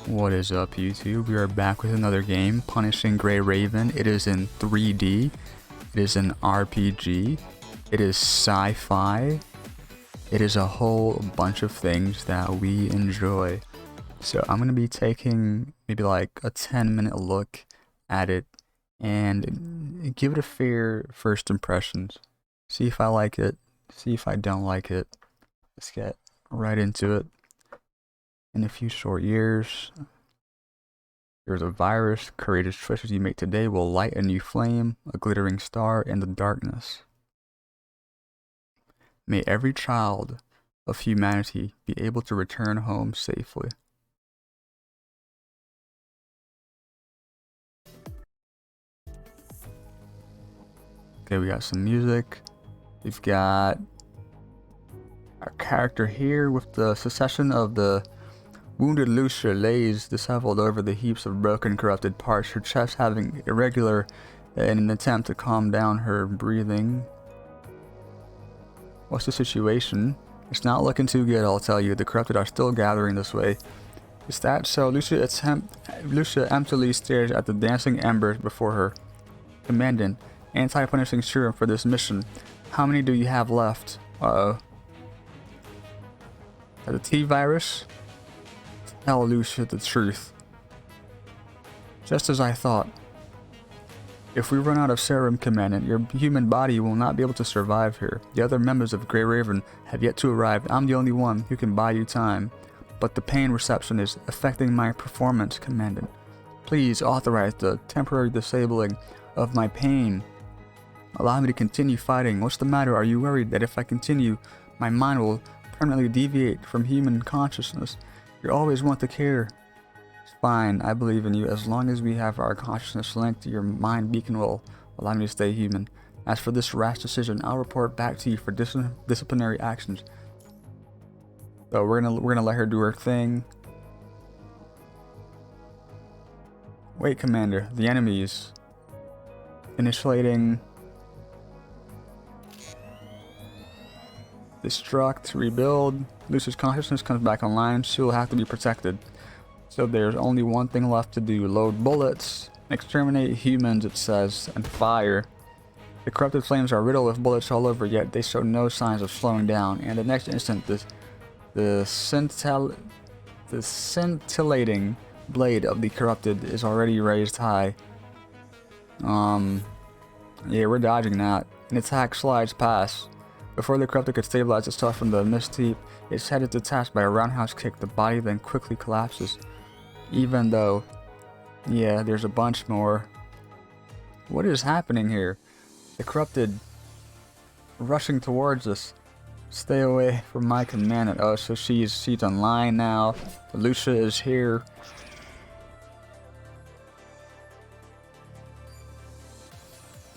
What is up, YouTube? We are back with another game, Punishing Gray Raven. It is in 3D. It is an RPG. It is sci-fi. It is a whole bunch of things that we enjoy. So I'm going to be taking maybe like a 10-minute look at it and give it a fair first impressions. See if I like it. See if I don't like it. Let's get right into it. In a few short years, there's a virus. Courageous choices you make today will light a new flame, a glittering star in the darkness. May every child of humanity be able to return home safely. Okay, we got some music. We've got our character here with the succession of the wounded Lucia lays disheveled over the heaps of broken, corrupted parts, her chest having irregular in an attempt to calm down her breathing. What's the situation? It's not looking too good, I'll tell you. The corrupted are still gathering this way. Is that so? Lucia emptily stares at the dancing embers before her. Commandant, anti-punishing serum for this mission. How many do you have left? Uh-oh. The T-virus? Tell Lucia the truth. Just as I thought. If we run out of serum, Commandant, your human body will not be able to survive here. The other members of Grey Raven have yet to arrive. I'm the only one who can buy you time. But the pain reception is affecting my performance, Commandant. Please authorize the temporary disabling of my pain. Allow me to continue fighting. What's the matter? Are you worried that if I continue, my mind will permanently deviate from human consciousness? You always want to care. It's fine, I believe in you. As long as we have our consciousness linked, your mind beacon will allow me to stay human. As for this rash decision, I'll report back to you for disciplinary actions. So we're gonna let her do her thing. Wait, Commander, the enemies. Initiating. Destruct, rebuild. Lucia's consciousness comes back online. She will have to be protected. So there's only one thing left to do. Load bullets. Exterminate humans, it says. And fire. The corrupted flames are riddled with bullets all over, yet they show no signs of slowing down. And the next instant, the scintillating blade of the corrupted is already raised high. Yeah, we're dodging that. An attack slides past. Before the corrupted could stabilize itself from the mist heap, its head is detached by a roundhouse kick. The body then quickly collapses. Even though, yeah, there's a bunch more. What is happening here? The corrupted rushing towards us. Stay away from my commandant. Oh, so she's online now. Lucia is here.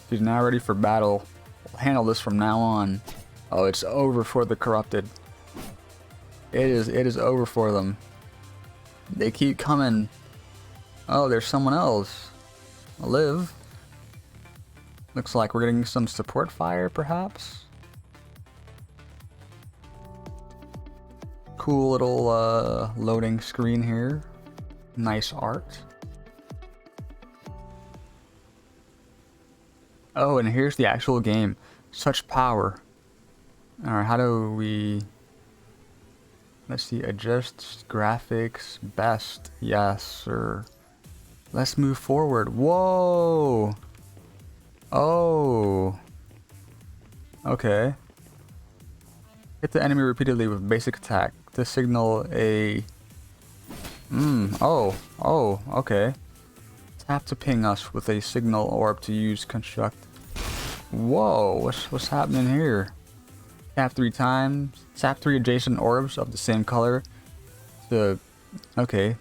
She's now ready for battle. We'll handle this from now on. Oh, it's over for the corrupted. It is over for them. They keep coming. Oh, there's someone else. Liv. Looks like we're getting some support fire, perhaps. Cool little loading screen here. Nice art. Oh, and here's the actual game. Such power. Alright, how do we... Let's see, adjust graphics, best. Yes, sir. Let's move forward. Whoa! Oh! Okay. Hit the enemy repeatedly with basic attack to signal a... Oh, okay. Tap to ping us with a signal orb to use construct. Whoa, what's happening here? Tap 3 times. Tap 3 adjacent orbs of the same color. Okay.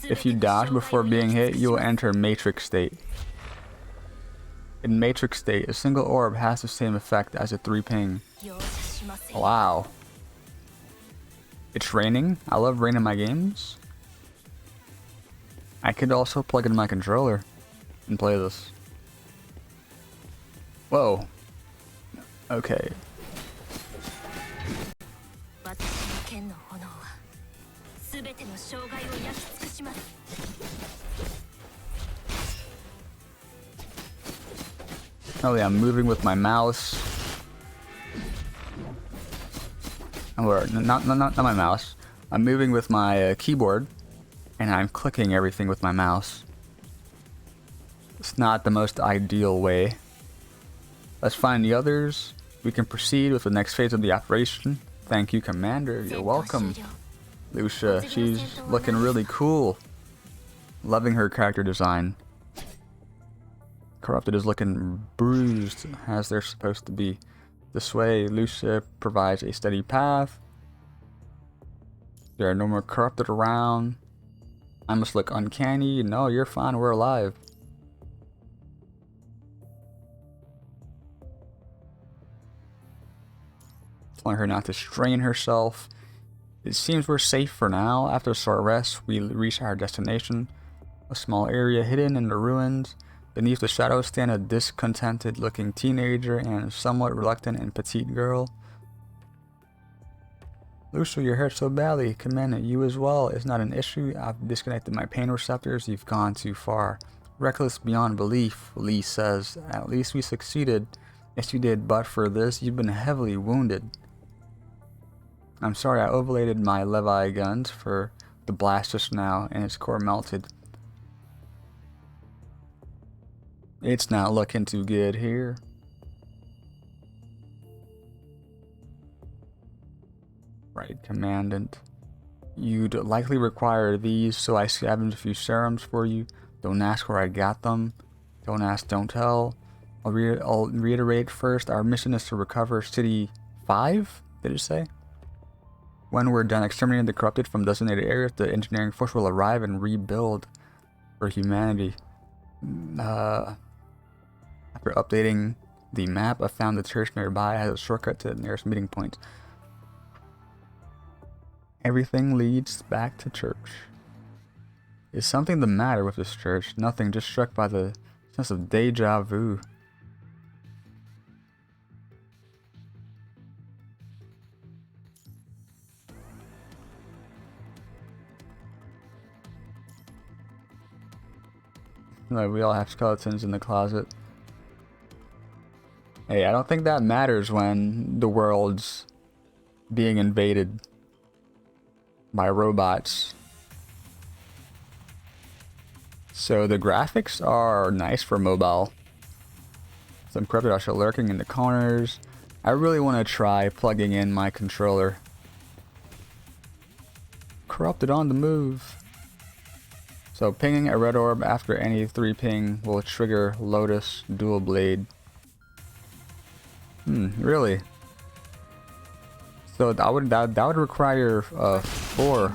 If you dodge before being hit, you will enter matrix state. In matrix state, a single orb has the same effect as a 3 ping. Wow. It's raining. I love rain in my games. I could also plug in my controller and play this. Whoa. Okay. Oh yeah, I'm moving with my mouse. Or not my mouse. I'm moving with my keyboard, and I'm clicking everything with my mouse. It's not the most ideal way. Let's find the others. We can proceed with the next phase of the operation. Thank you, Commander. You're welcome. Lucia, she's looking really cool. Loving her character design. Corrupted is looking bruised, as they're supposed to be. This way, Lucia provides a steady path. There are no more corrupted around. I must look uncanny. No, you're fine. We're alive. Telling her not to strain herself. It seems we're safe for now. After a short rest, we reach our destination. A small area hidden in the ruins. Beneath the shadows stand a discontented looking teenager and a somewhat reluctant and petite girl. Lucia, you're hurt so badly. Commander, you as well. It's not an issue. I've disconnected my pain receptors. You've gone too far. Reckless beyond belief, Lee says. At least we succeeded. Yes, you did, but for this, you've been heavily wounded. I'm sorry I overloaded my Levi guns for the blast just now, and its core melted. It's not looking too good here. Right, Commandant. You'd likely require these, so I scavenged a few serums for you. Don't ask where I got them. Don't ask, don't tell. I'll reiterate first, our mission is to recover City 5, did it say? When we're done exterminating the corrupted from designated areas, the engineering force will arrive and rebuild for humanity. After updating the map, I found the church nearby has a shortcut to the nearest meeting point. Everything leads back to church. Is something the matter with this church? Nothing, just struck by the sense of deja vu. Like we all have skeletons in the closet. Hey, I don't think that matters when the world's being invaded by robots. So the graphics are nice for mobile. Some corrupted are still lurking in the corners. I really want to try plugging in my controller. Corrupted on the move. So pinging a red orb after any 3 ping will trigger Lotus Dual Blade. Really? So that would require 4.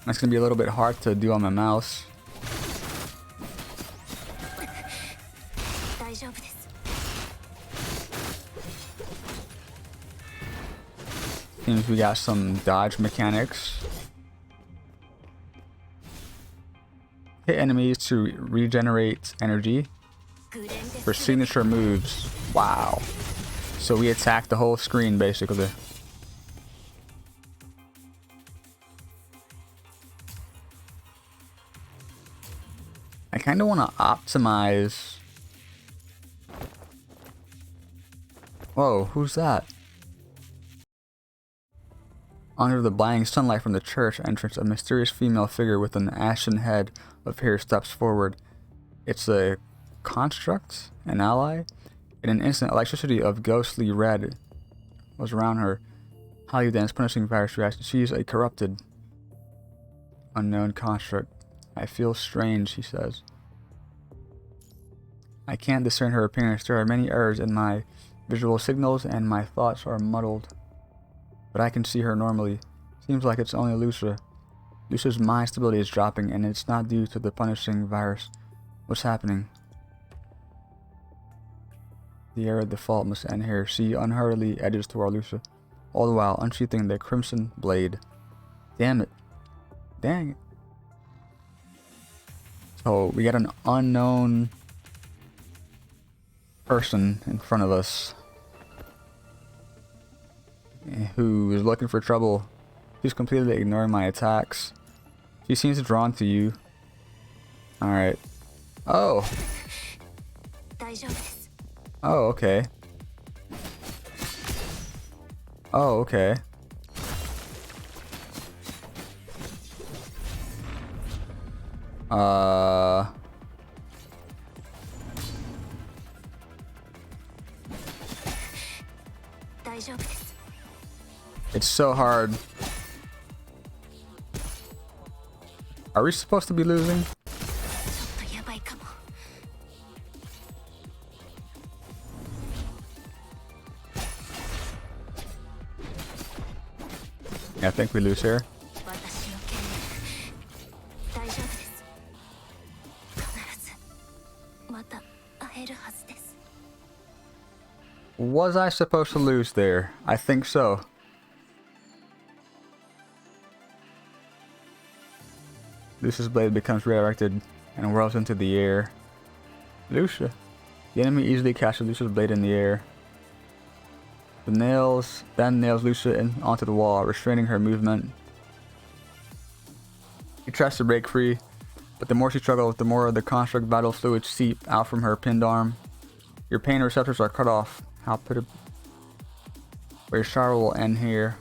That's gonna be a little bit hard to do on my mouse. Seems we got some dodge mechanics. Hit enemies to regenerate energy for signature moves. Wow. So we attack the whole screen basically. I kind of want to optimize. Whoa, who's that? Under the blinding sunlight from the church entrance, a mysterious female figure with an ashen head of hair steps forward. It's a construct, an ally. In an instant, electricity of ghostly red was around her. Highly dense, punishing virus reaction. She's a corrupted, unknown construct. I feel strange, she says. I can't discern her appearance. There are many errors in my visual signals and my thoughts are muddled. But I can see her normally. Seems like it's only Lucia. Lucia's mind stability is dropping and it's not due to the punishing virus. What's happening? The era of default must end here. She unhurriedly edges toward Lucia, all the while unsheathing the crimson blade. Damn it. Dang it. So we got an unknown person in front of us. who is looking for trouble. She's completely ignoring my attacks. She seems drawn to you. Alright. Oh! Oh, okay. Oh, okay. It's so hard. Are we supposed to be losing? Yeah, I think we lose here. Was I supposed to lose there? I think so. Lucia's blade becomes redirected and whirls into the air. Lucia. The enemy easily catches Lucia's blade in the air. The nails then nails Lucia onto the wall, restraining her movement. She tries to break free, but the more she struggles, the more of the construct vital fluids seep out from her pinned arm. Your pain receptors are cut off. How put your shower will end here.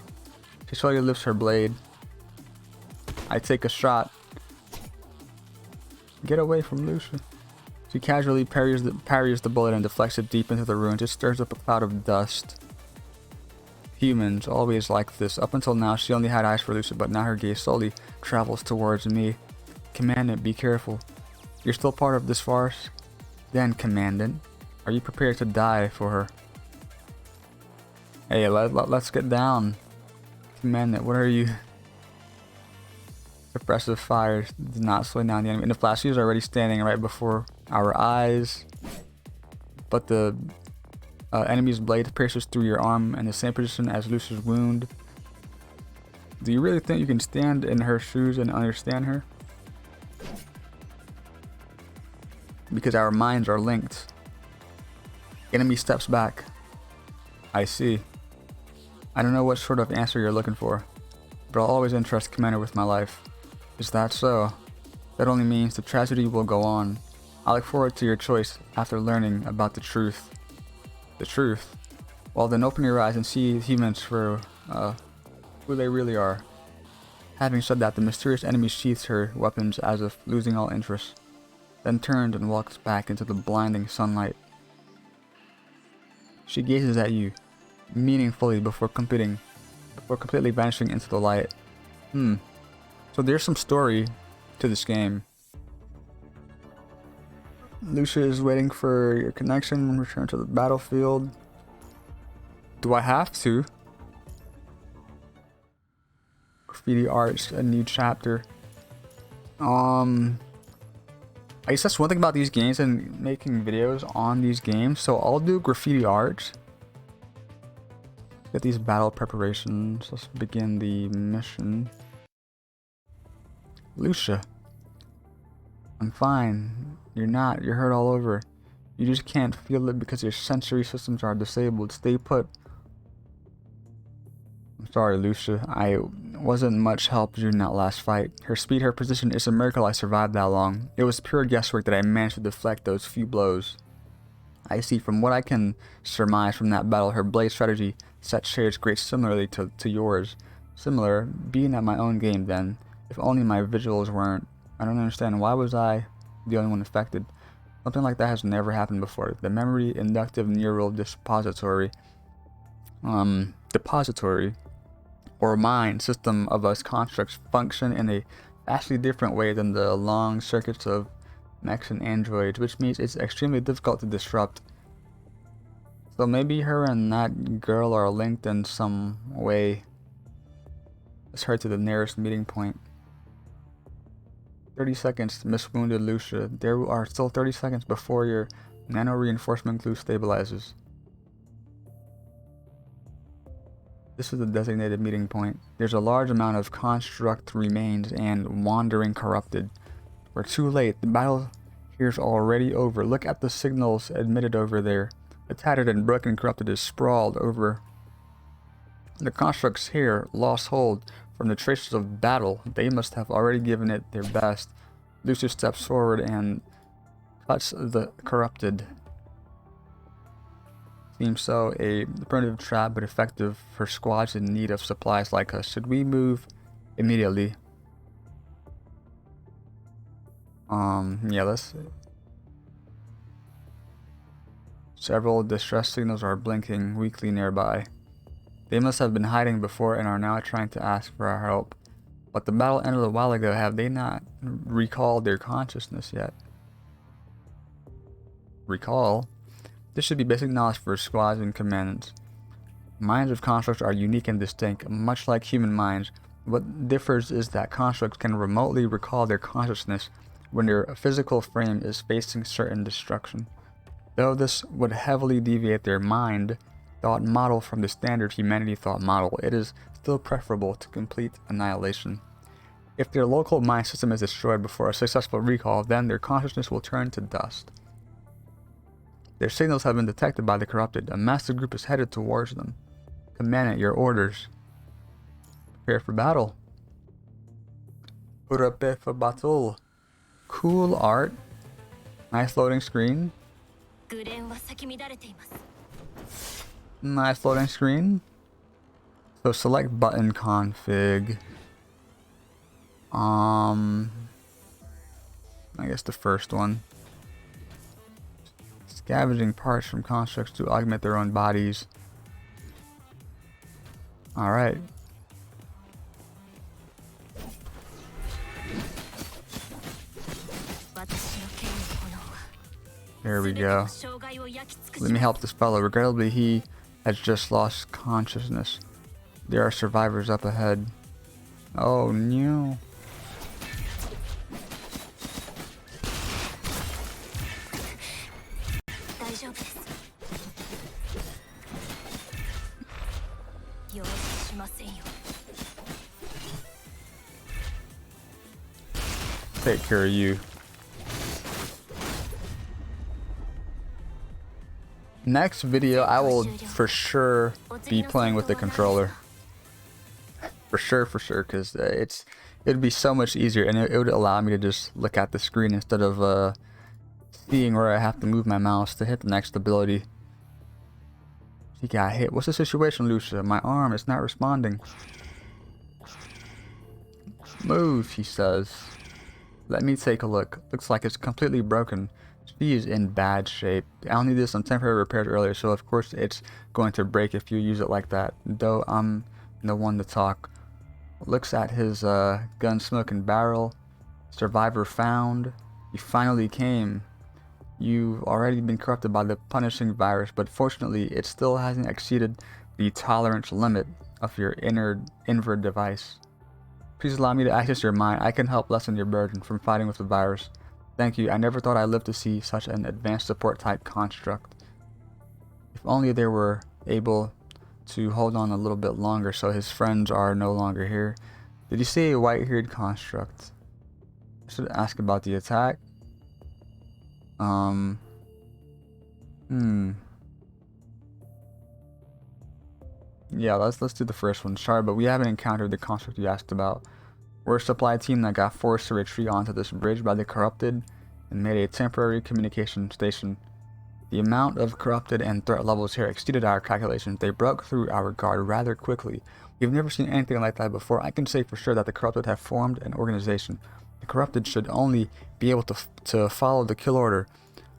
She slowly lifts her blade. I take a shot. Get away from Lucia. She casually parries the bullet and deflects it deep into the ruins. It stirs up a cloud of dust. Humans, always like this. Up until now, she only had eyes for Lucia, but now her gaze slowly travels towards me. Commandant, be careful. You're still part of this farce? Then, Commandant, are you prepared to die for her? Hey, let's get down. Commandant, what are you? Suppressive fire does not slow down the enemy. In the flash, he is already standing right before our eyes. But the enemy's blade pierces through your arm in the same position as Lucia's wound. Do you really think you can stand in her shoes and understand her? Because our minds are linked. Enemy steps back. I see. I don't know what sort of answer you're looking for, but I'll always entrust Commander with my life. Is that so? That only means the tragedy will go on. I look forward to your choice after learning about the truth. The truth? Well then open your eyes and see humans for who they really are. Having said that, the mysterious enemy sheaths her weapons as if losing all interest, then turns and walks back into the blinding sunlight. She gazes at you meaningfully before completely vanishing into the light. So there's some story to this game. Lucia is waiting for your connection and return to the battlefield. Do I have to? Graffiti arts, a new chapter. I guess that's one thing about these games and making videos on these games. So I'll do graffiti art. Get these battle preparations. Let's begin the mission. Lucia. I'm fine. You're not. You're hurt all over. You just can't feel it because your sensory systems are disabled. Stay put. I'm sorry, Lucia. I wasn't much help during that last fight. Her speed, her position, it's a miracle I survived that long. It was pure guesswork that I managed to deflect those few blows. I see. From what I can surmise from that battle, her blade strategy set shares great similarly to yours. Similar, being at my own game then. If only my visuals weren't. I don't understand. Why was I the only one affected? Something like that has never happened before. The memory inductive neural depository or mind system of us constructs function in a vastly different way than the long circuits of mechs and androids, which means it's extremely difficult to disrupt. So maybe her and that girl are linked in some way. Let's head to the nearest meeting point. 30 seconds, Miss Wounded Lucia. There are still 30 seconds before your nano reinforcement glue stabilizes. This is the designated meeting point. There's a large amount of construct remains and wandering corrupted. We're too late. The battle here's already over. Look at the signals emitted over there. The tattered and broken corrupted is sprawled over The constructs here lost hold from the traces of battle. They must have already given it their best. Lucius steps forward and cuts the corrupted. Seems so, a primitive trap but effective for squads in need of supplies like us. Should we move immediately? Yeah, let's... Several distress signals are blinking weakly nearby. They must have been hiding before and are now trying to ask for our help. But the battle ended a while ago. Have they not recalled their consciousness yet? Recall? This should be basic knowledge for squads and commandants. Minds of constructs are unique and distinct, much like human minds. What differs is that constructs can remotely recall their consciousness when their physical frame is facing certain destruction. Though this would heavily deviate their mind thought model from the standard humanity thought model, it is still preferable to complete annihilation. If their local mind system is destroyed before a successful recall, then their consciousness will turn to dust. Their signals have been detected by the corrupted. A massive group is headed towards them. Commandant, your orders. Prepare for battle. Prepare for battle. Cool art. Nice loading screen. Nice loading screen. So select button config. I guess the first one. Scavenging parts from constructs to augment their own bodies. Alright. There we go. Let me help this fellow. Regrettably, he has just lost consciousness. There are survivors up ahead. Oh no. Take care of you. Next video, I will for sure be playing with the controller. For sure, because it'd be so much easier, and it would allow me to just look at the screen instead of seeing where I have to move my mouse to hit the next ability. He got hit. What's the situation, Lucia? My arm is not responding. Move, he says. Let me take a look. Looks like it's completely broken. She is in bad shape. I only did some temporary repairs earlier, so of course it's going to break if you use it like that. Though I'm the one to talk. Looks at his gun smoking barrel. Survivor found. He finally came. You've already been corrupted by the punishing virus, but fortunately it still hasn't exceeded the tolerance limit of your inward device. Please allow me to access your mind. I can help lessen your burden from fighting with the virus. Thank you. I never thought I'd live to see such an advanced support type construct. If only they were able to hold on a little bit longer so his friends are no longer here. Did you see a white-haired construct? I should ask about the attack. Yeah, let's do the first one. Sorry, but we haven't encountered the construct you asked about. We're a supply team that got forced to retreat onto this bridge by the corrupted and made a temporary communication station. The amount of corrupted and threat levels here exceeded our calculations. They broke through our guard rather quickly. We've never seen anything like that before. I can say for sure that the corrupted have formed an organization. The corrupted should only be able to follow the kill order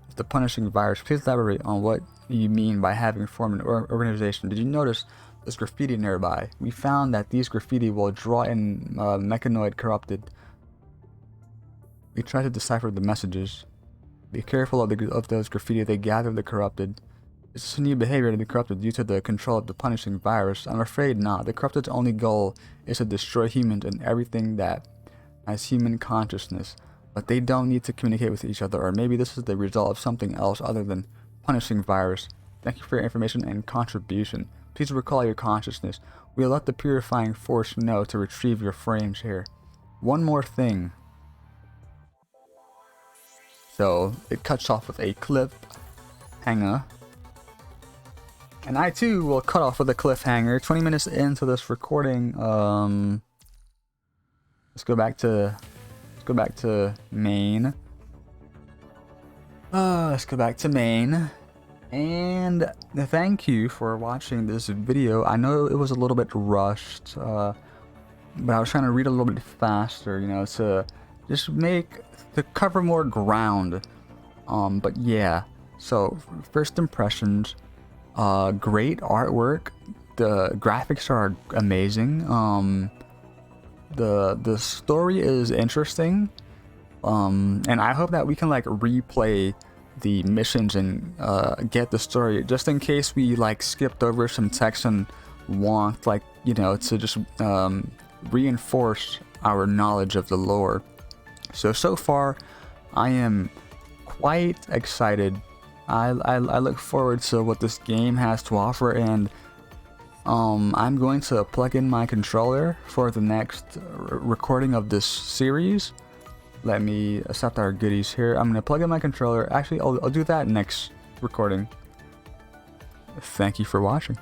of the punishing virus. Please elaborate on what you mean by having formed an organization. Did you notice there's graffiti nearby? We found that these graffiti will draw in mechanoid corrupted. We tried to decipher the messages. Be careful of those graffiti. They gather the corrupted. Is this a new behavior of the corrupted due to the control of the punishing virus? I'm afraid not. The corrupted's only goal is to destroy humans and everything that has human consciousness. But they don't need to communicate with each other, or maybe this is the result of something else other than punishing virus. Thank you for your information and contribution. Please recall your consciousness. We'll let the purifying force know to retrieve your frames here. One more thing. So it cuts off with a clip hanger. And I too will cut off with a cliffhanger. 20 minutes into this recording, let's go back to main. Let's go back to main. And thank you for watching this video. I know it was a little bit rushed, but I was trying to read a little bit faster, you know, to just to cover more ground. But yeah, so first impressions, great artwork. The graphics are amazing. The story is interesting. And I hope that we can like replay the missions and get the story, just in case we like skipped over some text and want, like, you know, to just reinforce our knowledge of the lore. So far I am quite excited. I look forward to what this game has to offer, and I'm going to plug in my controller for the next recording of this series. Let me accept our goodies here. I'm going to plug in my controller. Actually, I'll do that next recording. Thank you for watching.